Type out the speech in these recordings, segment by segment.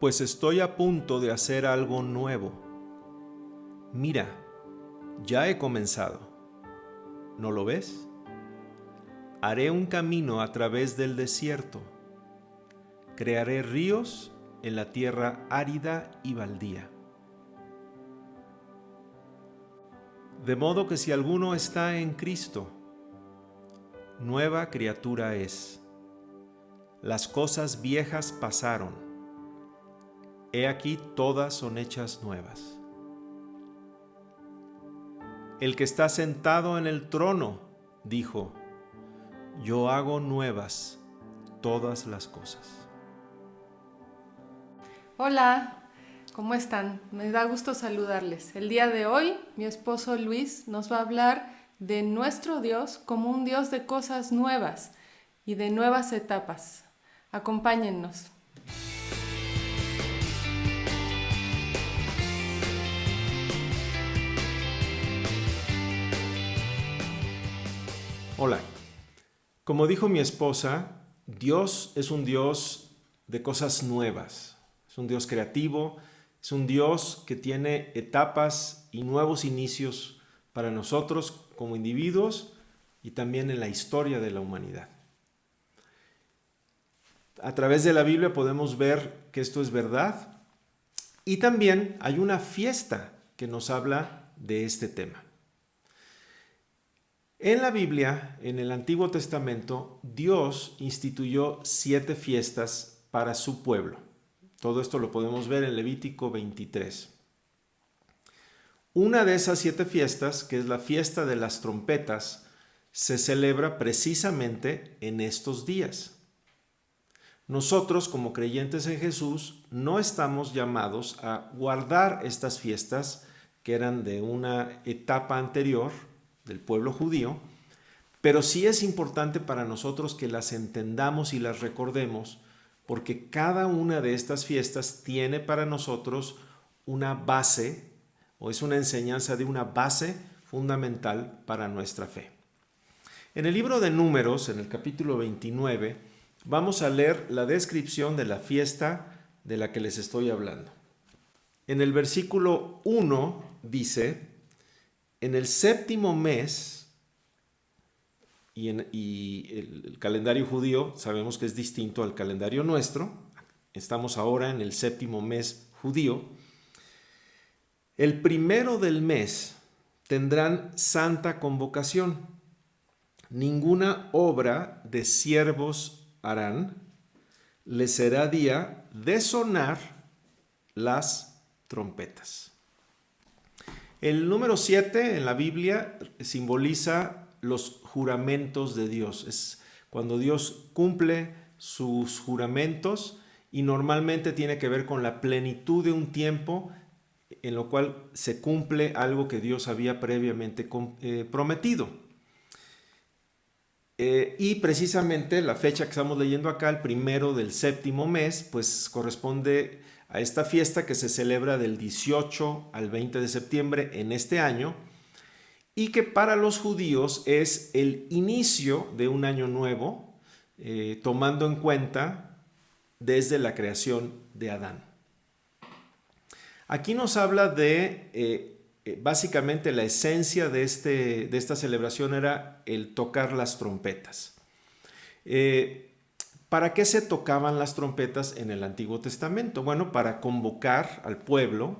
pues estoy a punto de hacer algo nuevo. Mira, ya he comenzado. ¿No lo ves? Haré un camino a través del desierto. Crearé ríos en la tierra árida y baldía. De modo que si alguno está en Cristo, nueva criatura es. Las cosas viejas pasaron. He aquí todas son hechas nuevas. El que está sentado en el trono dijo: Yo hago nuevas todas las cosas. Hola, ¿cómo están? Me da gusto saludarles. El día de hoy, mi esposo Luis nos va a hablar de nuestro Dios como un Dios de cosas nuevas y de nuevas etapas. Acompáñennos. Hola. Como dijo mi esposa, Dios es un Dios de cosas nuevas. Es un Dios creativo, es un Dios que tiene etapas y nuevos inicios para nosotros como individuos y también en la historia de la humanidad. A través de la Biblia podemos ver que esto es verdad y también hay una fiesta que nos habla de este tema. En la Biblia, en el Antiguo Testamento, Dios instituyó 7 fiestas para su pueblo. Todo esto lo podemos ver en Levítico 23. Una de esas 7 fiestas, que es la fiesta de las trompetas, se celebra precisamente en estos días. Nosotros, como creyentes en Jesús, no estamos llamados a guardar estas fiestas que eran de una etapa anterior del pueblo judío, pero sí es importante para nosotros que las entendamos y las recordemos, porque cada una de estas fiestas tiene para nosotros una base, o es una enseñanza de una base fundamental para nuestra fe. En el libro de Números, en el capítulo 29, vamos a leer la descripción de la fiesta de la que les estoy hablando. En el versículo 1 dice: en el 7º mes, y el calendario judío sabemos que es distinto al calendario nuestro, estamos ahora en el 7º mes judío, el 1 del mes tendrán santa convocación. Ninguna obra de siervos harán, les será día de sonar las trompetas. El número 7 en la Biblia simboliza los juramentos de Dios. Es cuando Dios cumple sus juramentos y normalmente tiene que ver con la plenitud de un tiempo en lo cual se cumple algo que Dios había previamente prometido. Y precisamente la fecha que estamos leyendo acá, el 1 del 7º mes, pues corresponde a esta fiesta que se celebra del 18 al 20 de septiembre en este año y que para los judíos es el inicio de un año nuevo, tomando en cuenta desde la creación de Adán. Aquí nos habla de, básicamente la esencia de esta celebración era el tocar las trompetas. ¿Para qué se tocaban las trompetas en el Antiguo Testamento? Bueno, para convocar al pueblo,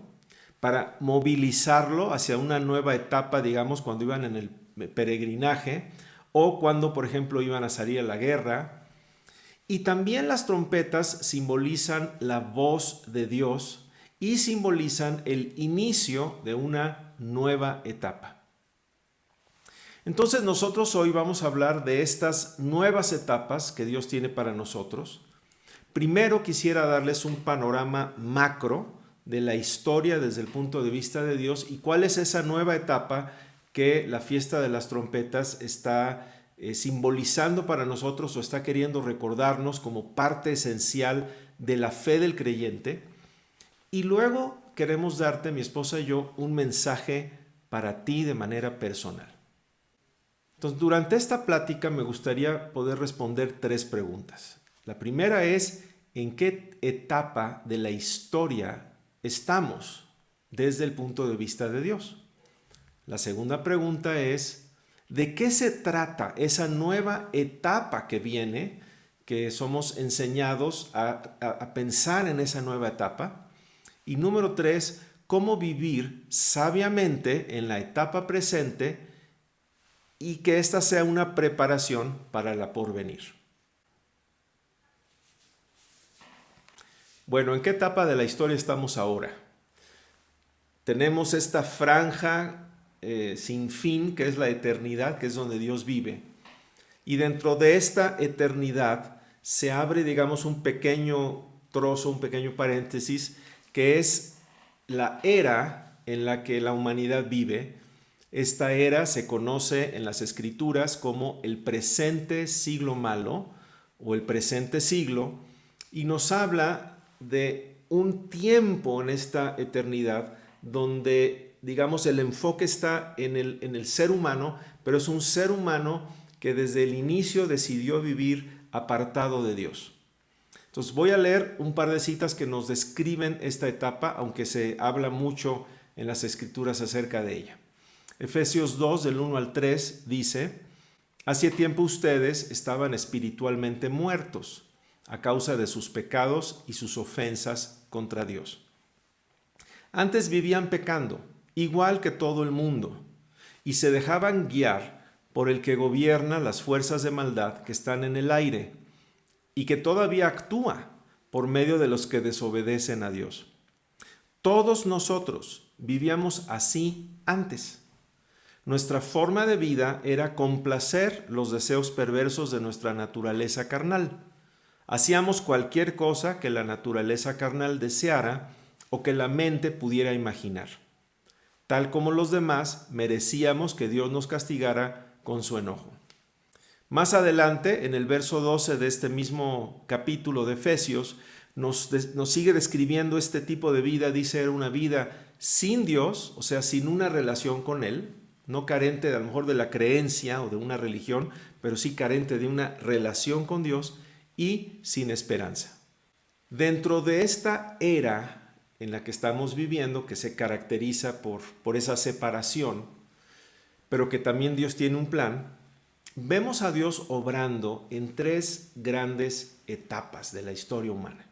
para movilizarlo hacia una nueva etapa, digamos, cuando iban en el peregrinaje o cuando, por ejemplo, iban a salir a la guerra. Y también las trompetas simbolizan la voz de Dios y simbolizan el inicio de una nueva etapa. Entonces nosotros hoy vamos a hablar de estas nuevas etapas que Dios tiene para nosotros. Primero quisiera darles un panorama macro de la historia desde el punto de vista de Dios y cuál es esa nueva etapa que la fiesta de las trompetas está simbolizando para nosotros o está queriendo recordarnos como parte esencial de la fe del creyente. Y luego queremos darte, mi esposa y yo, un mensaje para ti de manera personal. Entonces, durante esta plática me gustaría poder responder 3 preguntas. La primera es: en qué etapa de la historia estamos desde el punto de vista de Dios. La segunda pregunta es, ¿de qué se trata esa nueva etapa que viene, que somos enseñados a pensar en esa nueva etapa? Y número 3, ¿cómo vivir sabiamente en la etapa presente y que esta sea una preparación para la porvenir? Bueno, ¿en qué etapa de la historia estamos ahora? Tenemos esta franja sin fin, que es la eternidad, que es donde Dios vive. Y dentro de esta eternidad se abre, digamos, un pequeño trozo, un pequeño paréntesis, que es la era en la que la humanidad vive. Esta era se conoce en las escrituras como el presente siglo malo o el presente siglo, y nos habla de un tiempo en esta eternidad donde, digamos, el enfoque está en el ser humano, pero es un ser humano que desde el inicio decidió vivir apartado de Dios. Entonces voy a leer un par de citas que nos describen esta etapa, aunque se habla mucho en las escrituras acerca de ella. Efesios 2, del 1 al 3, dice: Hace tiempo ustedes estaban espiritualmente muertos a causa de sus pecados y sus ofensas contra Dios. Antes vivían pecando, igual que todo el mundo, y se dejaban guiar por el que gobierna las fuerzas de maldad que están en el aire y que todavía actúa por medio de los que desobedecen a Dios. Todos nosotros vivíamos así antes. Nuestra forma de vida era complacer los deseos perversos de nuestra naturaleza carnal. Hacíamos cualquier cosa que la naturaleza carnal deseara o que la mente pudiera imaginar. Tal como los demás, merecíamos que Dios nos castigara con su enojo. Más adelante, en el verso 12 de este mismo capítulo de Efesios, nos sigue describiendo este tipo de vida. Dice, era una vida sin Dios, o sea, sin una relación con Él, no carente a lo mejor de la creencia o de una religión, pero sí carente de una relación con Dios y sin esperanza. Dentro de esta era en la que estamos viviendo, que se caracteriza por esa separación, pero que también Dios tiene un plan, vemos a Dios obrando en 3 grandes etapas de la historia humana.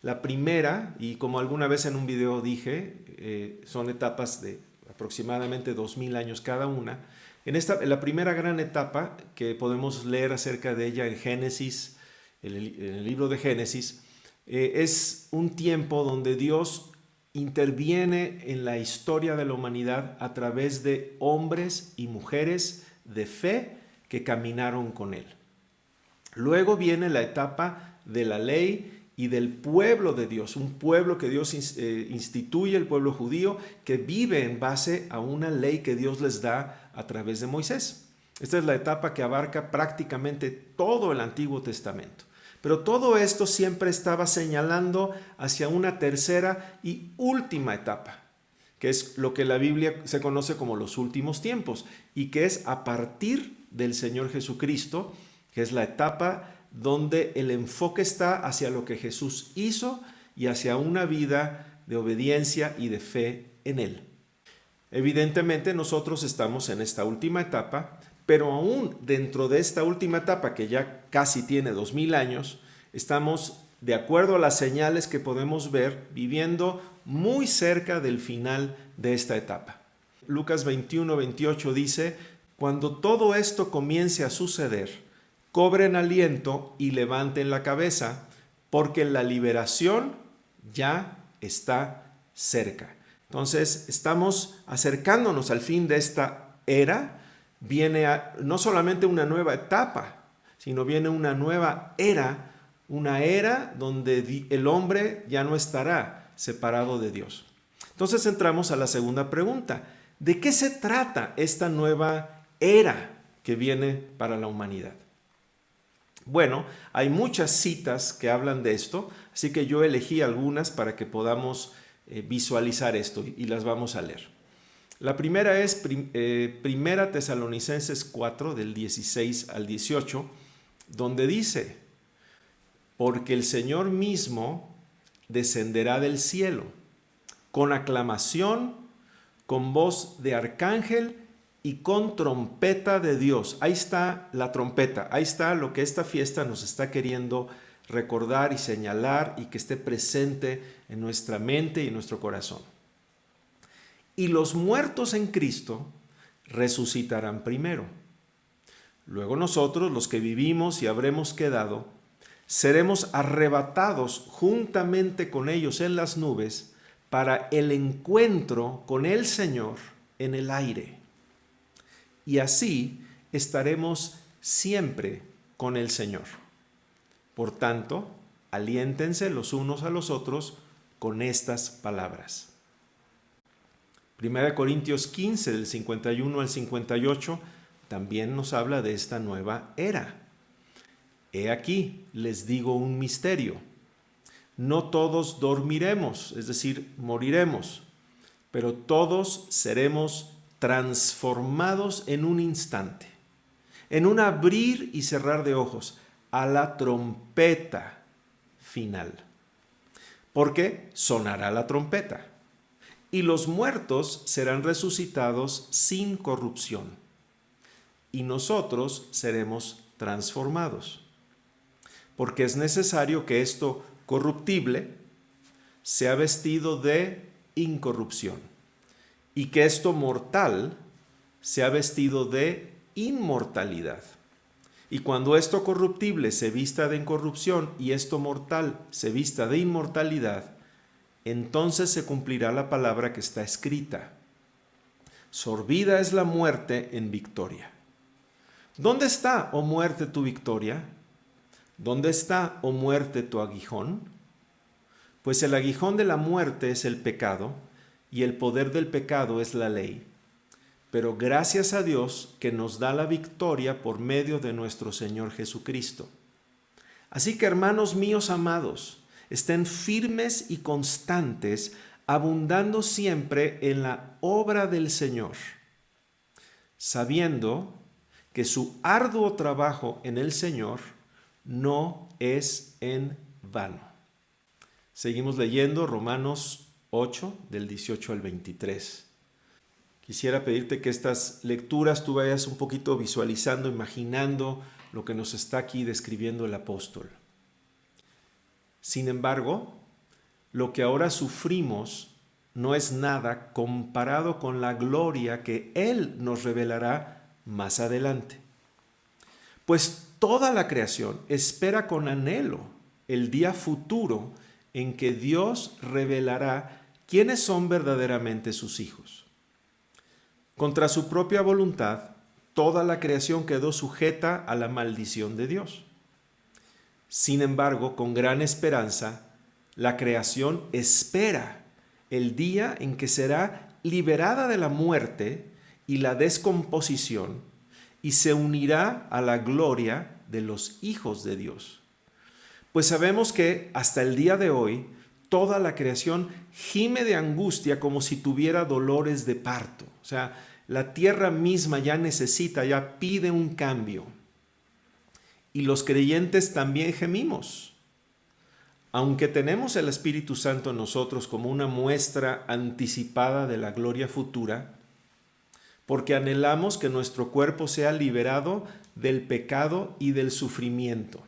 La primera, y como alguna vez en un video dije, son etapas de aproximadamente 2000 años cada una. En la primera gran etapa, que podemos leer acerca de ella en Génesis, en el libro de Génesis, es un tiempo donde Dios interviene en la historia de la humanidad a través de hombres y mujeres de fe que caminaron con Él. Luego viene la etapa de la ley y del pueblo de Dios, un pueblo que Dios instituye, el pueblo judío, que vive en base a una ley que Dios les da a través de Moisés. Esta es la etapa que abarca prácticamente todo el Antiguo Testamento. Pero todo esto siempre estaba señalando hacia una tercera y última etapa, que es lo que la Biblia se conoce como los últimos tiempos, y que es a partir del Señor Jesucristo, que es la etapa donde el enfoque está hacia lo que Jesús hizo y hacia una vida de obediencia y de fe en Él. Evidentemente nosotros estamos en esta última etapa, pero aún dentro de esta última etapa, que ya casi tiene 2000 años, estamos, de acuerdo a las señales que podemos ver, viviendo muy cerca del final de esta etapa. Lucas 21-28 dice: cuando todo esto comience a suceder, cobren aliento y levanten la cabeza, porque la liberación ya está cerca. Entonces, estamos acercándonos al fin de esta era. Viene no solamente una nueva etapa, sino viene una nueva era, una era donde el hombre ya no estará separado de Dios. Entonces entramos a la segunda pregunta: ¿de qué se trata esta nueva era que viene para la humanidad? Bueno, hay muchas citas que hablan de esto, así que yo elegí algunas para que podamos visualizar esto y las vamos a leer. La primera es Primera Tesalonicenses 4, del 16 al 18, donde dice: porque el Señor mismo descenderá del cielo con aclamación, con voz de arcángel y con trompeta de Dios. Ahí está la trompeta, ahí está lo que esta fiesta nos está queriendo recordar y señalar y que esté presente en nuestra mente y en nuestro corazón. Y los muertos en Cristo resucitarán primero. Luego nosotros, los que vivimos y habremos quedado, seremos arrebatados juntamente con ellos en las nubes para el encuentro con el Señor en el aire. Y así estaremos siempre con el Señor. Por tanto, aliéntense los unos a los otros con estas palabras. 1 Corintios 15, del 51 al 58, también nos habla de esta nueva era. He aquí, les digo un misterio. No todos dormiremos, es decir, moriremos, pero todos seremos transformados en un instante, en un abrir y cerrar de ojos, a la trompeta final. Porque sonará la trompeta, y los muertos serán resucitados sin corrupción, y nosotros seremos transformados. Porque es necesario que esto corruptible sea vestido de incorrupción, y que esto mortal sea vestido de inmortalidad. Y cuando esto corruptible se vista de incorrupción y esto mortal se vista de inmortalidad, entonces se cumplirá la palabra que está escrita: sorbida es la muerte en victoria. ¿Dónde está, oh muerte, tu victoria? ¿Dónde está, oh muerte, tu aguijón? Pues el aguijón de la muerte es el pecado, y el poder del pecado es la ley. Pero gracias a Dios que nos da la victoria por medio de nuestro Señor Jesucristo. Así que, hermanos míos amados, estén firmes y constantes, abundando siempre en la obra del Señor, sabiendo que su arduo trabajo en el Señor no es en vano. Seguimos leyendo Romanos 8, del 18 al 23. Quisiera pedirte que estas lecturas tú vayas un poquito visualizando, imaginando lo que nos está aquí describiendo el apóstol. Sin embargo, lo que ahora sufrimos no es nada comparado con la gloria que Él nos revelará más adelante. Pues toda la creación espera con anhelo el día futuro en que Dios revelará quiénes son verdaderamente sus hijos. Contra su propia voluntad, toda la creación quedó sujeta a la maldición de Dios. Sin embargo, con gran esperanza, la creación espera el día en que será liberada de la muerte y la descomposición y se unirá a la gloria de los hijos de Dios. Pues sabemos que hasta el día de hoy, toda la creación gime de angustia como si tuviera dolores de parto. O sea, la tierra misma ya necesita, ya pide un cambio. Y los creyentes también gemimos. Aunque tenemos el Espíritu Santo en nosotros como una muestra anticipada de la gloria futura, porque anhelamos que nuestro cuerpo sea liberado del pecado y del sufrimiento.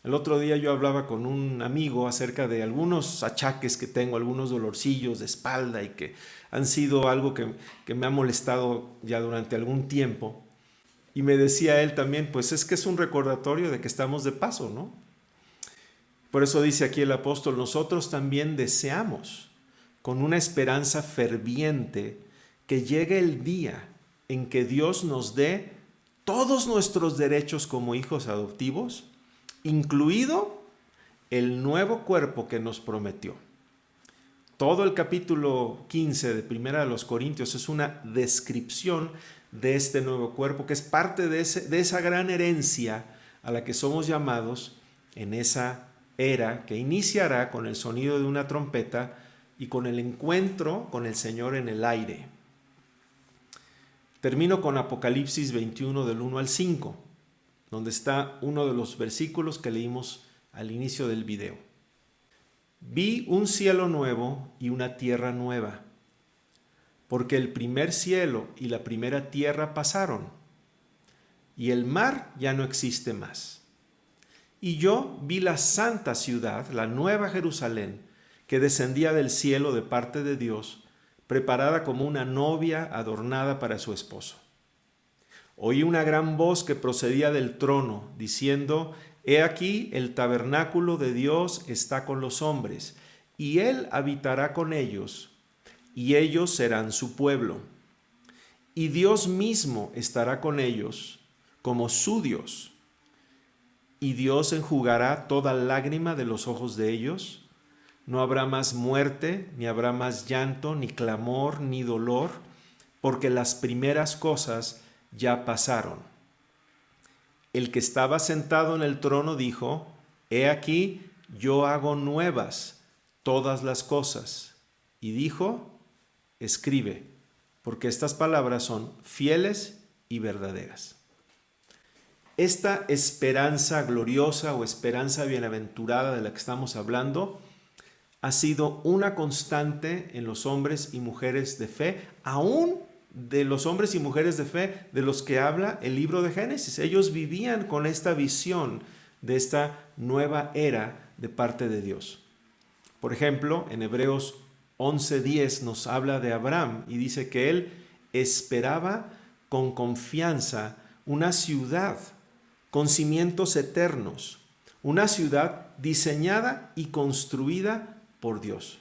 El otro día yo hablaba con un amigo acerca de algunos achaques que tengo, algunos dolorcillos de espalda y que han sido algo que me ha molestado ya durante algún tiempo. Y me decía él también, pues es que es un recordatorio de que estamos de paso, ¿no? Por eso dice aquí el apóstol, nosotros también deseamos con una esperanza ferviente que llegue el día en que Dios nos dé todos nuestros derechos como hijos adoptivos, incluido el nuevo cuerpo que nos prometió. Todo el capítulo 15 de Primera de los Corintios es una descripción de este nuevo cuerpo, que es parte de esa gran herencia a la que somos llamados en esa era que iniciará con el sonido de una trompeta y con el encuentro con el Señor en el aire. Termino con Apocalipsis 21 del 1 al 5, donde está uno de los versículos que leímos al inicio del video. Vi un cielo nuevo y una tierra nueva, porque el primer cielo y la primera tierra pasaron, y el mar ya no existe más. Y yo vi la santa ciudad, la nueva Jerusalén, que descendía del cielo de parte de Dios, preparada como una novia adornada para su esposo. Oí una gran voz que procedía del trono, diciendo: He aquí el tabernáculo de Dios está con los hombres, y Él habitará con ellos, y ellos serán su pueblo. Y Dios mismo estará con ellos, como su Dios. Y Dios enjugará toda lágrima de los ojos de ellos. No habrá más muerte, ni habrá más llanto, ni clamor, ni dolor, porque las primeras cosas ya pasaron. El que estaba sentado en el trono dijo: He aquí, yo hago nuevas todas las cosas. Y dijo: Escribe, porque estas palabras son fieles y verdaderas. Esta esperanza gloriosa o esperanza bienaventurada de la que estamos hablando ha sido una constante en los hombres y mujeres de fe, aún de los hombres y mujeres de fe de los que habla el libro de Génesis. Ellos vivían con esta visión de esta nueva era de parte de Dios. Por ejemplo, en Hebreos 11:10 nos habla de Abraham y dice que él esperaba con confianza una ciudad con cimientos eternos, una ciudad diseñada y construida por Dios.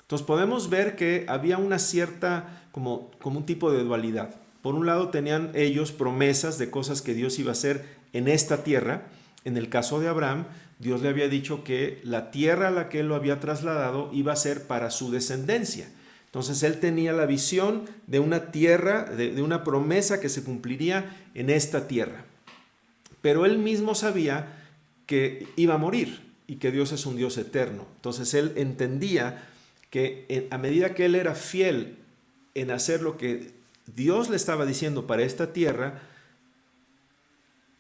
Entonces podemos ver que había una cierta, como un tipo de dualidad. Por un lado tenían ellos promesas de cosas que Dios iba a hacer en esta tierra. En el caso de Abraham, Dios le había dicho que la tierra a la que él lo había trasladado iba a ser para su descendencia. Entonces él tenía la visión de una tierra, de una promesa que se cumpliría en esta tierra. Pero él mismo sabía que iba a morir y que Dios es un Dios eterno. Entonces él entendía que a medida que él era fiel en hacer lo que Dios le estaba diciendo para esta tierra,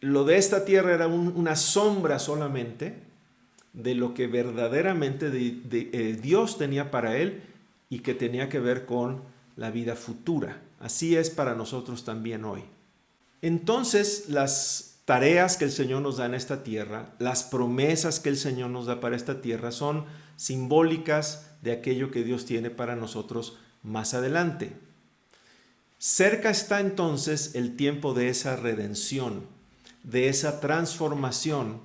lo de esta tierra era una sombra solamente de lo que verdaderamente Dios tenía para él y que tenía que ver con la vida futura. Así es para nosotros también hoy. Entonces, las tareas que el Señor nos da en esta tierra, las promesas que el Señor nos da para esta tierra son simbólicas de aquello que Dios tiene para nosotros más adelante. Cerca está entonces el tiempo de esa redención, de esa transformación,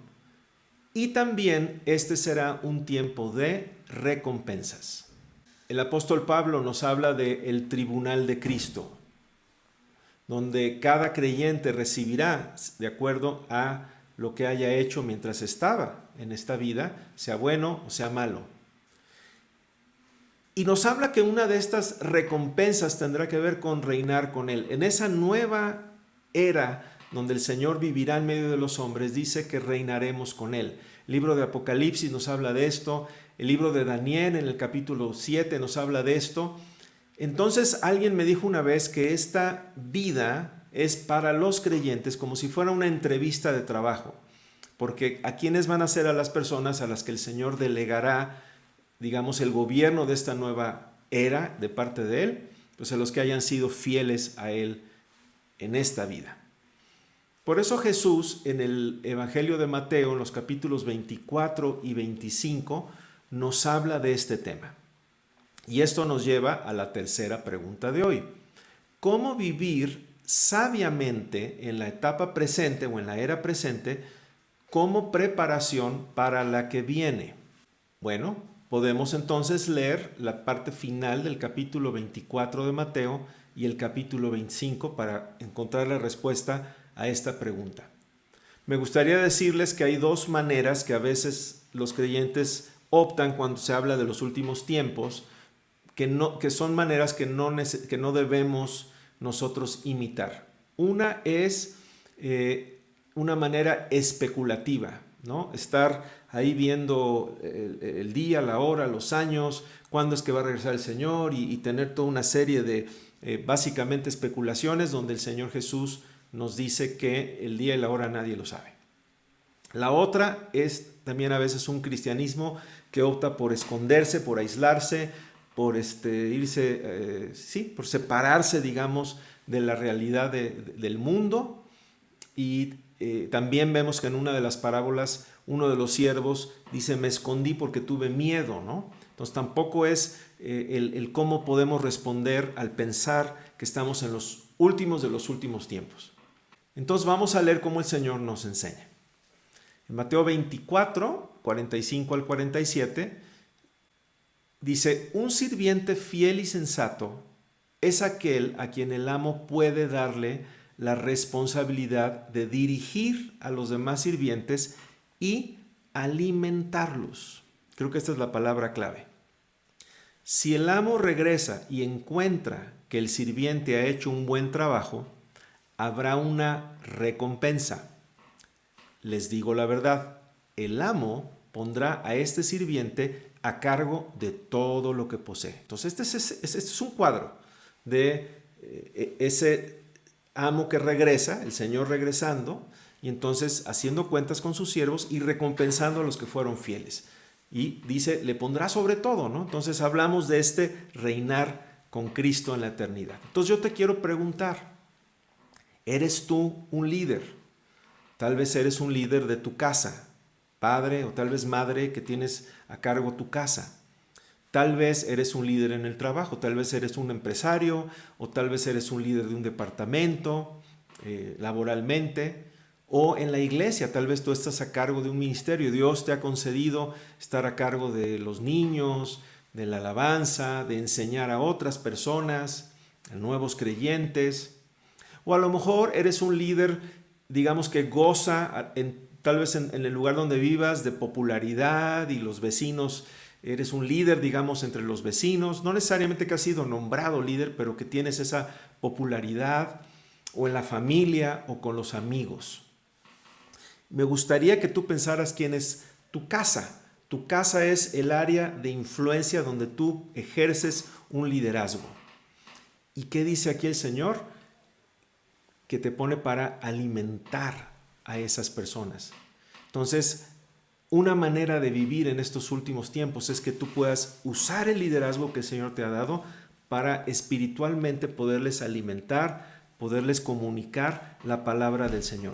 y también este será un tiempo de recompensas. El apóstol Pablo nos habla del tribunal de Cristo, donde cada creyente recibirá de acuerdo a lo que haya hecho mientras estaba en esta vida, sea bueno o sea malo. Y nos habla que una de estas recompensas tendrá que ver con reinar con Él. En esa nueva era donde el Señor vivirá en medio de los hombres, dice que reinaremos con Él. El libro de Apocalipsis nos habla de esto, el libro de Daniel en el capítulo 7 nos habla de esto. Entonces alguien me dijo una vez que esta vida es para los creyentes como si fuera una entrevista de trabajo, porque ¿a quiénes van a ser a las personas a las que el Señor delegará, digamos, el gobierno de esta nueva era de parte de Él? Pues a los que hayan sido fieles a Él en esta vida. Por eso Jesús en el Evangelio de Mateo, en los capítulos 24 y 25, nos habla de este tema. Y esto nos lleva a la tercera pregunta de hoy. ¿Cómo vivir sabiamente en la etapa presente o en la era presente como preparación para la que viene? Bueno, podemos entonces leer la parte final del capítulo 24 de Mateo y el capítulo 25 para encontrar la respuesta a esta pregunta. Me gustaría decirles que hay dos maneras que a veces los creyentes optan cuando se habla de los últimos tiempos, que son maneras que no debemos nosotros imitar. Una es una manera especulativa, ¿no? Estar ahí viendo el día, la hora, los años, cuándo es que va a regresar el Señor y tener toda una serie de básicamente especulaciones donde el Señor Jesús nos dice que el día y la hora nadie lo sabe. La otra es también a veces un cristianismo que opta por esconderse, por aislarse, por por separarse, digamos, de la realidad del mundo. Y también vemos que en una de las parábolas, uno de los siervos dice, me escondí porque tuve miedo, ¿no? Entonces tampoco es el cómo podemos responder al pensar que estamos en los últimos de los últimos tiempos. Entonces vamos a leer cómo el Señor nos enseña. En Mateo 24, 45 al 47, dice, un sirviente fiel y sensato es aquel a quien el amo puede darle la responsabilidad de dirigir a los demás sirvientes y alimentarlos. Creo que esta es la palabra clave. Si el amo regresa y encuentra que el sirviente ha hecho un buen trabajo, habrá una recompensa. Les digo la verdad, el amo pondrá a este sirviente a cargo de todo lo que posee. Entonces este es un cuadro de ese amo que regresa, el Señor regresando, y entonces haciendo cuentas con sus siervos y recompensando a los que fueron fieles. Y dice, le pondrá sobre todo, ¿no? Entonces hablamos de este reinar con Cristo en la eternidad. Entonces yo te quiero preguntar, ¿eres tú un líder? Tal vez eres un líder de tu casa, padre o tal vez madre que tienes a cargo tu casa. Tal vez eres un líder en el trabajo, tal vez eres un empresario o tal vez eres un líder de un departamento laboralmente o en la iglesia, tal vez tú estás a cargo de un ministerio. Dios te ha concedido estar a cargo de los niños, de la alabanza, de enseñar a otras personas, a nuevos creyentes. O a lo mejor eres un líder, digamos que goza tal vez en el lugar donde vivas de popularidad y los vecinos. Eres un líder, digamos, entre los vecinos, no necesariamente que has sido nombrado líder, pero que tienes esa popularidad, o en la familia o con los amigos. Me gustaría que tú pensaras quién es tu casa. Tu casa es el área de influencia donde tú ejerces un liderazgo. ¿Y qué dice aquí el Señor? Que te pone para alimentar a esas personas. Entonces, una manera de vivir en estos últimos tiempos es que tú puedas usar el liderazgo que el Señor te ha dado para espiritualmente poderles alimentar, poderles comunicar la palabra del Señor.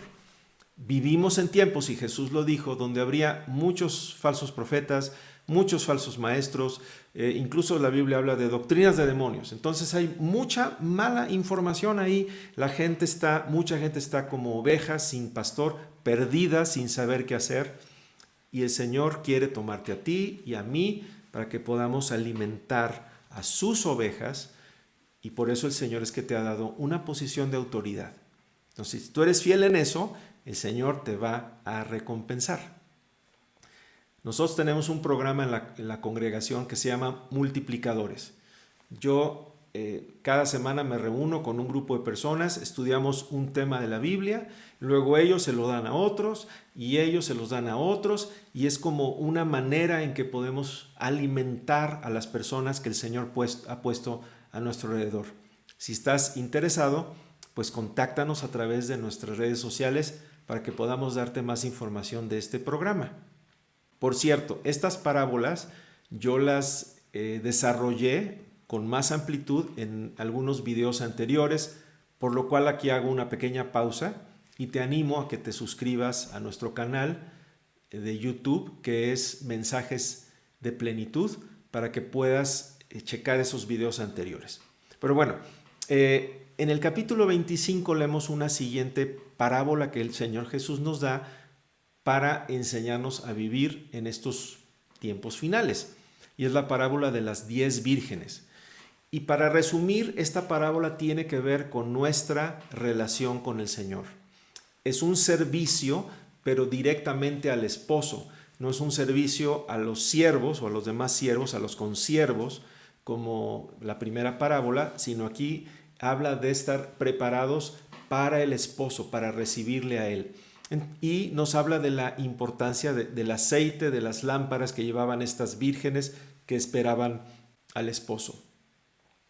Vivimos en tiempos, y Jesús lo dijo, donde habría muchos falsos profetas, muchos falsos maestros, incluso la Biblia habla de doctrinas de demonios. Entonces hay mucha mala información ahí. Mucha gente está como ovejas sin pastor, perdida, sin saber qué hacer. Y el Señor quiere tomarte a ti y a mí para que podamos alimentar a sus ovejas, y por eso el Señor es que te ha dado una posición de autoridad. Entonces, si tú eres fiel en eso, el Señor te va a recompensar. Nosotros tenemos un programa en la congregación que se llama Multiplicadores. Yo cada semana me reúno con un grupo de personas, estudiamos un tema de la Biblia, luego ellos se lo dan a otros y ellos se los dan a otros, y es como una manera en que podemos alimentar a las personas que el Señor ha puesto a nuestro alrededor. Si estás interesado, pues contáctanos a través de nuestras redes sociales para que podamos darte más información de este programa. Por cierto, estas parábolas yo las desarrollé con más amplitud en algunos videos anteriores, por lo cual aquí hago una pequeña pausa y te animo a que te suscribas a nuestro canal de YouTube, que es Mensajes de Plenitud, para que puedas checar esos videos anteriores. Pero bueno, en el capítulo 25 leemos una siguiente parábola que el Señor Jesús nos da para enseñarnos a vivir en estos tiempos finales. Y es la parábola de las 10 vírgenes. Y para resumir, esta parábola tiene que ver con nuestra relación con el Señor. Es un servicio, pero directamente al esposo. No es un servicio a los siervos o a los demás siervos, a los consiervos, como la primera parábola, sino aquí habla de estar preparados para el esposo, para recibirle a él. Y nos habla de la importancia del aceite, de las lámparas que llevaban estas vírgenes que esperaban al esposo.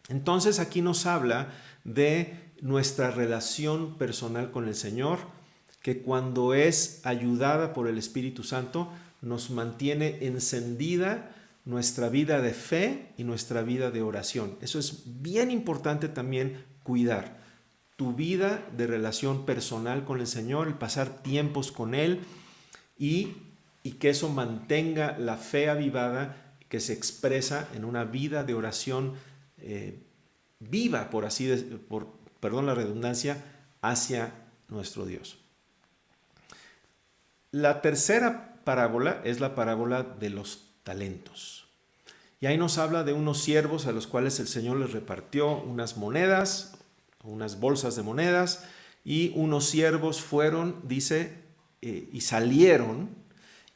Entonces aquí nos habla de nuestra relación personal con el Señor, que cuando es ayudada por el Espíritu Santo, nos mantiene encendida nuestra vida de fe y nuestra vida de oración. Eso es bien importante también cuidar. Tu vida de relación personal con el Señor, el pasar tiempos con Él y que eso mantenga la fe avivada que se expresa en una vida de oración viva, perdón la redundancia, hacia nuestro Dios. La tercera parábola es la parábola de los talentos. Y ahí nos habla de unos siervos a los cuales el Señor les repartió unas monedas, unas bolsas de monedas, y unos siervos fueron, dice, y salieron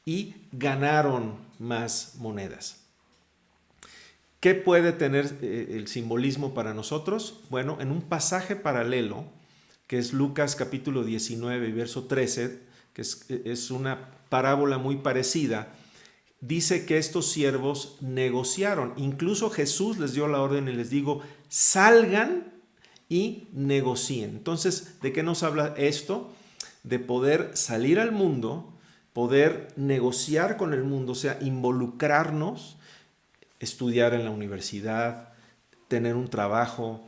y ganaron más monedas. ¿Qué puede tener el simbolismo para nosotros? Bueno, en un pasaje paralelo, que es Lucas capítulo 19, verso 13, que es una parábola muy parecida, dice que estos siervos negociaron. Incluso Jesús les dio la orden y les dijo, salgan y negocien. Entonces, ¿de qué nos habla esto? De poder salir al mundo, poder negociar con el mundo, o sea, involucrarnos, estudiar en la universidad, tener un trabajo,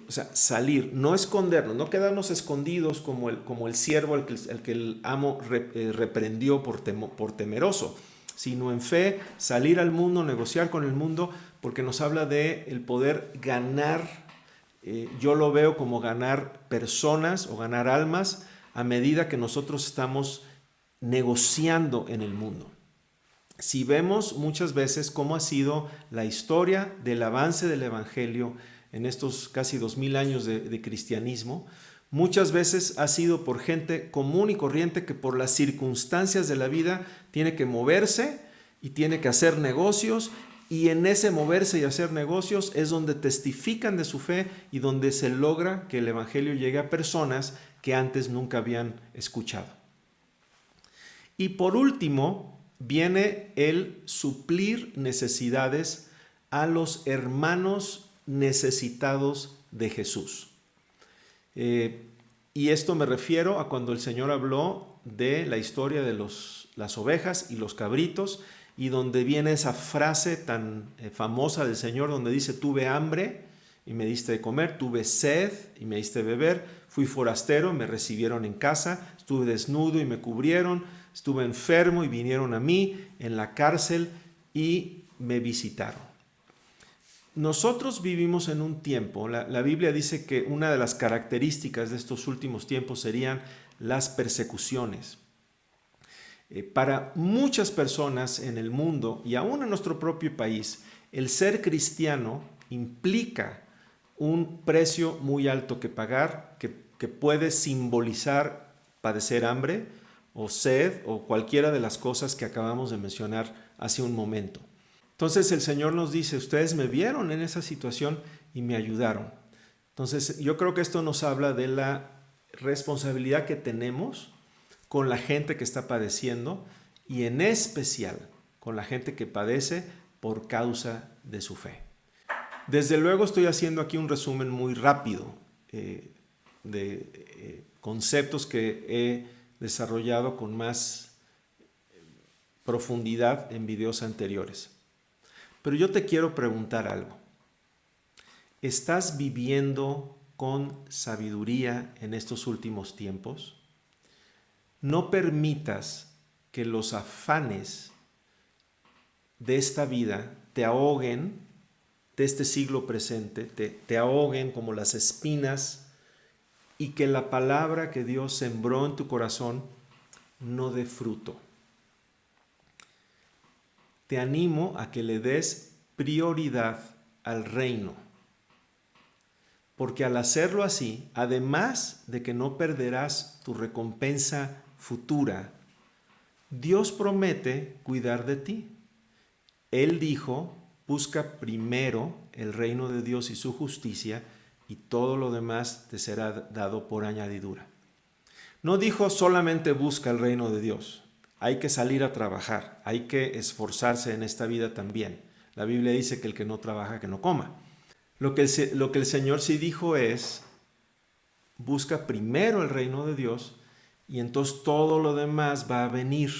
o sea, salir, no escondernos, no quedarnos escondidos como el siervo al que el amo reprendió por temeroso, sino en fe, salir al mundo, negociar con el mundo, porque nos habla de el poder ganar, yo lo veo como ganar personas o ganar almas a medida que nosotros estamos negociando en el mundo. Si vemos muchas veces cómo ha sido la historia del avance del Evangelio en estos casi 2000 años de cristianismo, muchas veces ha sido por gente común y corriente que por las circunstancias de la vida tiene que moverse y tiene que hacer negocios, y en ese moverse y hacer negocios es donde testifican de su fe y donde se logra que el Evangelio llegue a personas que antes nunca habían escuchado. Y por último, viene el suplir necesidades a los hermanos necesitados de Jesús. Y esto me refiero a cuando el Señor habló de la historia de las ovejas y los cabritos, y donde viene esa frase tan famosa del Señor donde dice, tuve hambre y me diste de comer, tuve sed y me diste de beber, fui forastero, me recibieron en casa, estuve desnudo y me cubrieron, estuve enfermo y vinieron a mí, en la cárcel y me visitaron. Nosotros vivimos en un tiempo, la Biblia dice que una de las características de estos últimos tiempos serían las persecuciones. Para muchas personas en el mundo y aún en nuestro propio país, el ser cristiano implica un precio muy alto que pagar, que puede simbolizar padecer hambre o sed o cualquiera de las cosas que acabamos de mencionar hace un momento. Entonces el Señor nos dice, ustedes me vieron en esa situación y me ayudaron. Entonces yo creo que esto nos habla de la responsabilidad que tenemos con la gente que está padeciendo y en especial con la gente que padece por causa de su fe. Desde luego estoy haciendo aquí un resumen muy rápido de conceptos que he desarrollado con más profundidad en videos anteriores. Pero yo te quiero preguntar algo. ¿Estás viviendo con sabiduría en estos últimos tiempos? No permitas que los afanes de esta vida te ahoguen, de este siglo presente, te ahoguen como las espinas, y que la palabra que Dios sembró en tu corazón no dé fruto. Te animo a que le des prioridad al reino, porque al hacerlo así, además de que no perderás tu recompensa futura, Dios promete cuidar de ti. Él dijo, busca primero el reino de Dios y su justicia, y todo lo demás te será dado por añadidura. No dijo solamente busca el reino de Dios. Hay que salir a trabajar, hay que esforzarse en esta vida también. La Biblia dice que el que no trabaja, que no coma. Lo que el Señor sí dijo es, busca primero el reino de Dios y entonces todo lo demás va a venir.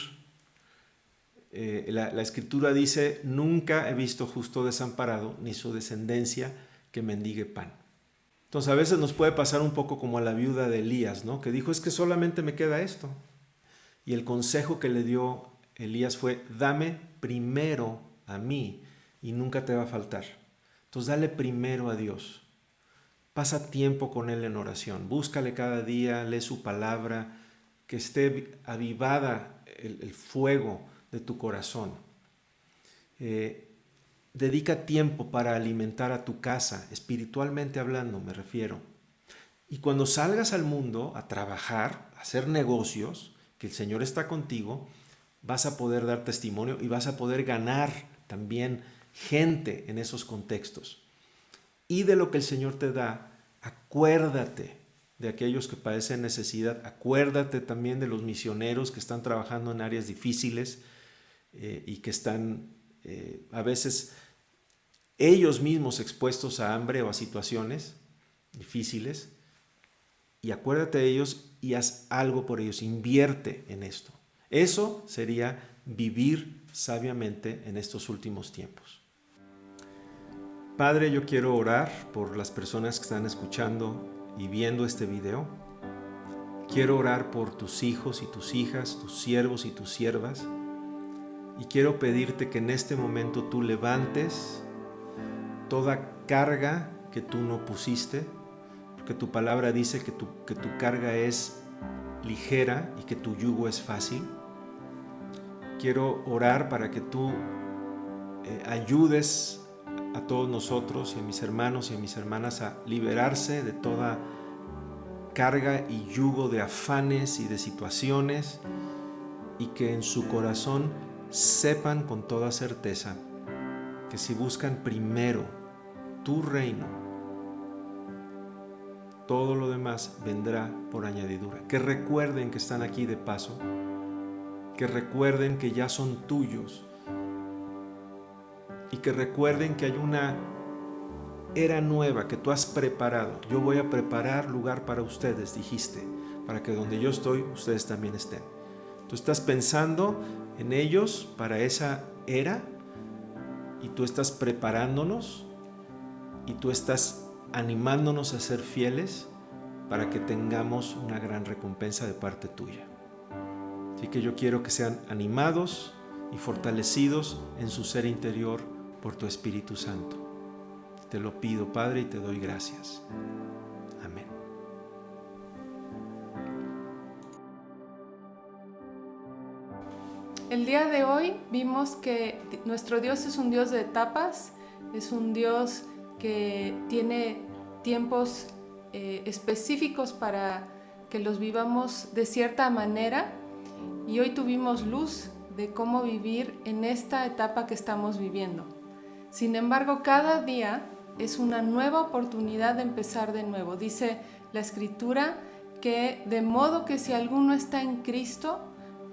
La Escritura dice, nunca he visto justo desamparado, ni su descendencia que mendigue pan. Entonces a veces nos puede pasar un poco como a la viuda de Elías, ¿no? Que dijo, es que solamente me queda esto. Y el consejo que le dio Elías fue, dame primero a mí y nunca te va a faltar. Entonces dale primero a Dios. Pasa tiempo con Él en oración. Búscale cada día, lee su palabra, que esté avivada el fuego de tu corazón. Dedica tiempo para alimentar a tu casa, espiritualmente hablando me refiero. Y cuando salgas al mundo a trabajar, a hacer negocios, que el Señor está contigo, vas a poder dar testimonio y vas a poder ganar también gente en esos contextos. Y de lo que el Señor te da, acuérdate de aquellos que padecen necesidad, acuérdate también de los misioneros que están trabajando en áreas difíciles y que están a veces ellos mismos expuestos a hambre o a situaciones difíciles, y acuérdate de ellos y haz algo por ellos, invierte en esto. Eso sería vivir sabiamente en estos últimos tiempos. Padre, yo quiero orar por las personas que están escuchando y viendo este video. Quiero orar por tus hijos y tus hijas, tus siervos y tus siervas. Y quiero pedirte que en este momento tú levantes toda carga que tú no pusiste, porque tu palabra dice que tu carga es ligera y que tu yugo es fácil. Quiero orar para que tú ayudes a todos nosotros y a mis hermanos y a mis hermanas a liberarse de toda carga y yugo de afanes y de situaciones, y que en su corazón sepan con toda certeza que si buscan primero tu reino, todo lo demás vendrá por añadidura. Que recuerden que están aquí de paso, que recuerden que ya son tuyos, y que recuerden que hay una era nueva que tú has preparado. Yo voy a preparar lugar para ustedes, dijiste, para que donde yo estoy, ustedes también estén. Tú estás pensando en ellos para esa era, y tú estás preparándonos, y tú estás animándonos a ser fieles para que tengamos una gran recompensa de parte tuya. Así que yo quiero que sean animados y fortalecidos en su ser interior por tu Espíritu Santo. Te lo pido, Padre, y te doy gracias. Amén. El día de hoy vimos que nuestro Dios es un Dios de etapas, es un Dios que tiene tiempos específicos para que los vivamos de cierta manera, y hoy tuvimos luz de cómo vivir en esta etapa que estamos viviendo. Sin embargo, cada día es una nueva oportunidad de empezar de nuevo. Dice la Escritura que de modo que si alguno está en Cristo,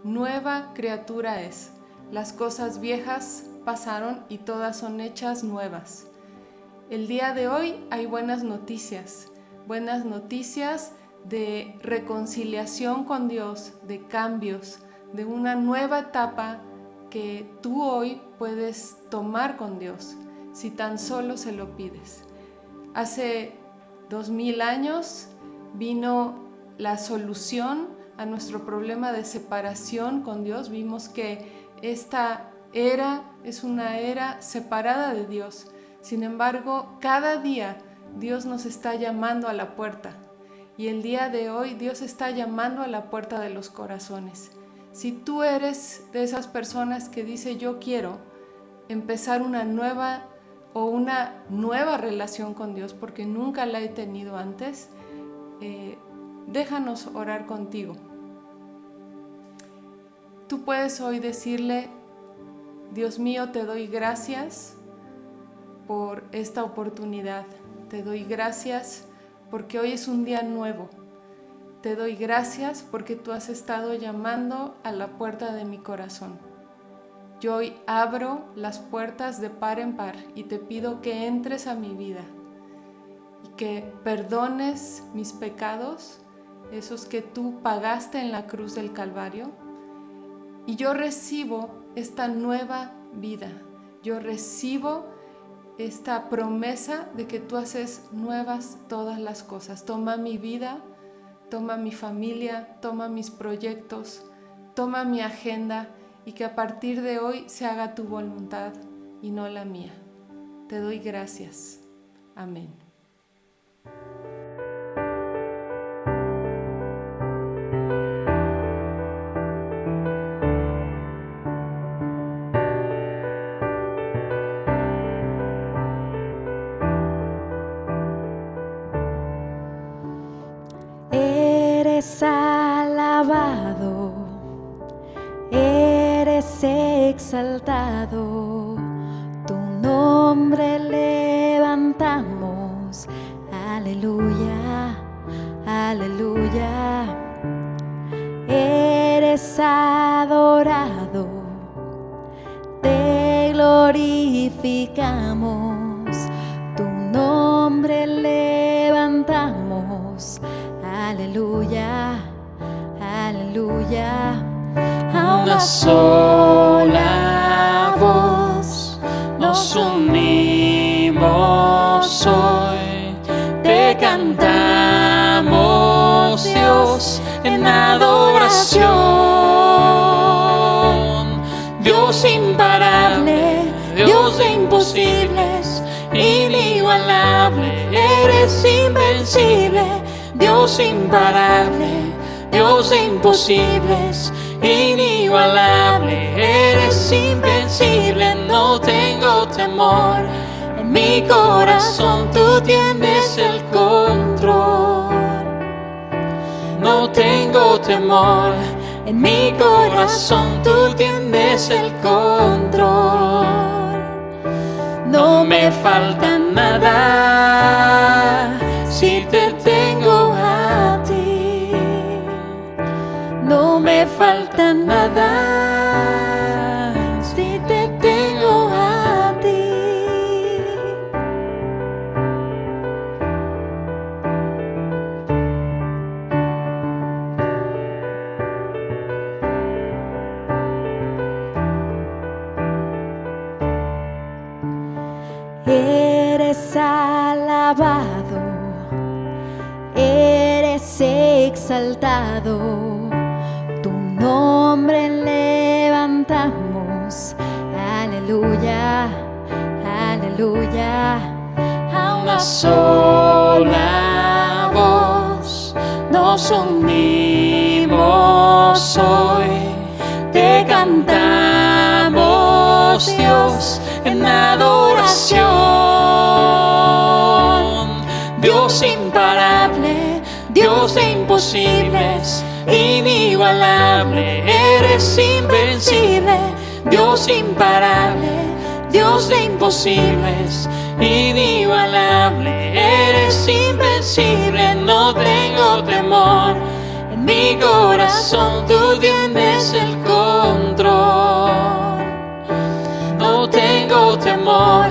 nueva criatura es. Las cosas viejas pasaron y todas son hechas nuevas. El día de hoy hay buenas noticias de reconciliación con Dios, de cambios, de una nueva etapa que tú hoy puedes tomar con Dios, si tan solo se lo pides. Hace 2000 años vino la solución a nuestro problema de separación con Dios. Vimos que esta era es una era separada de Dios. Sin embargo, cada día Dios nos está llamando a la puerta. Y el día de hoy Dios está llamando a la puerta de los corazones. Si tú eres de esas personas que dice yo quiero empezar una nueva relación con Dios porque nunca la he tenido antes, déjanos orar contigo. Tú puedes hoy decirle: Dios mío, te doy gracias por esta oportunidad. Te doy gracias porque hoy es un día nuevo. Te doy gracias porque tú has estado llamando a la puerta de mi corazón. Yo hoy abro las puertas de par en par y te pido que entres a mi vida y que perdones mis pecados esos que tú pagaste en la cruz del Calvario. Y yo recibo esta nueva vida. Yo recibo esta promesa de que tú haces nuevas todas las cosas. Toma mi vida, toma mi familia, toma mis proyectos, toma mi agenda y que a partir de hoy se haga tu voluntad y no la mía. Te doy gracias. Amén. Eres alabado, eres exaltado, tu nombre levantamos, aleluya, aleluya. Eres adorado, te glorificamos, tu nombre levantamos, aleluya, aleluya. A una sola voz nos unimos hoy, te cantamos, Dios, en adoración. Dios imparable, Dios de imposibles, inigualable, eres invencible. Dios imparable, Dios de imposibles, inigualable, eres invencible. No tengo temor, en mi corazón tú tienes el control. No tengo temor, en mi corazón tú tienes el control. No me falta nada si te tengo a ti. No me falta nada si te tengo a ti. Eres alabado, eres exaltado, tu nombre levantamos, aleluya, aleluya. A una sola voz nos unimos hoy, te cantamos, Dios, en adoración. Dios imparable, Dios de imposibles, inigualable, eres invencible. Dios imparable, Dios de imposibles, inigualable, eres invencible. No tengo temor, en mi corazón tú tienes el control. No tengo temor,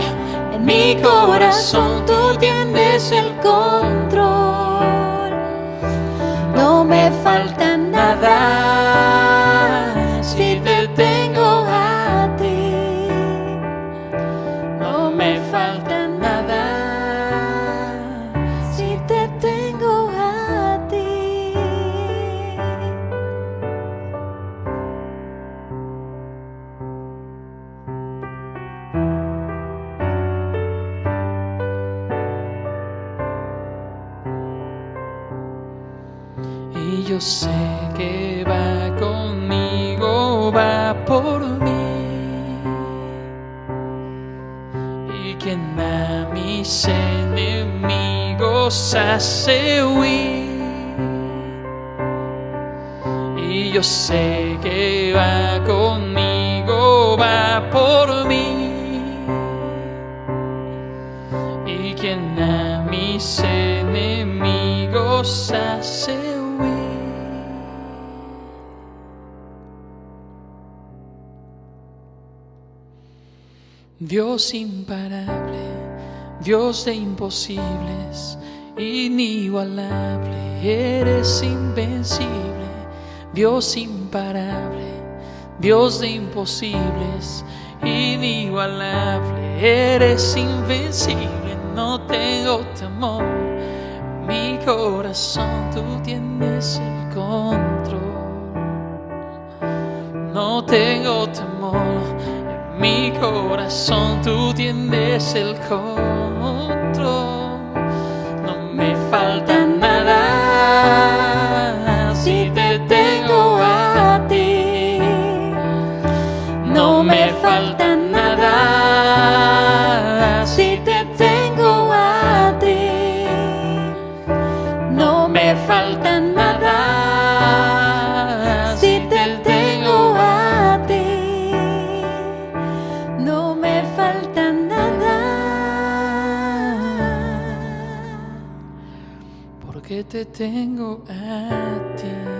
en mi corazón tú tienes el control. No me falta nada si te tengo a ti. No me falta nada si te tengo a ti. Y yo sé que va conmigo, va por mí, y quien a mis enemigos hace huir. Y yo sé que va conmigo, va por mí, y quien a mis enemigos hace huir. Dios imparable, Dios de imposibles, inigualable, eres invencible, Dios imparable, Dios de imposibles, inigualable, eres invencible, no tengo temor, mi corazón tú tienes el control, no tengo temor, en mi corazón tú tienes el control, no me falta nada si te tengo a ti, no me falta nada si te tengo a ti, no me falta nada si te tengo a ti, no me falta nada porque te tengo a ti.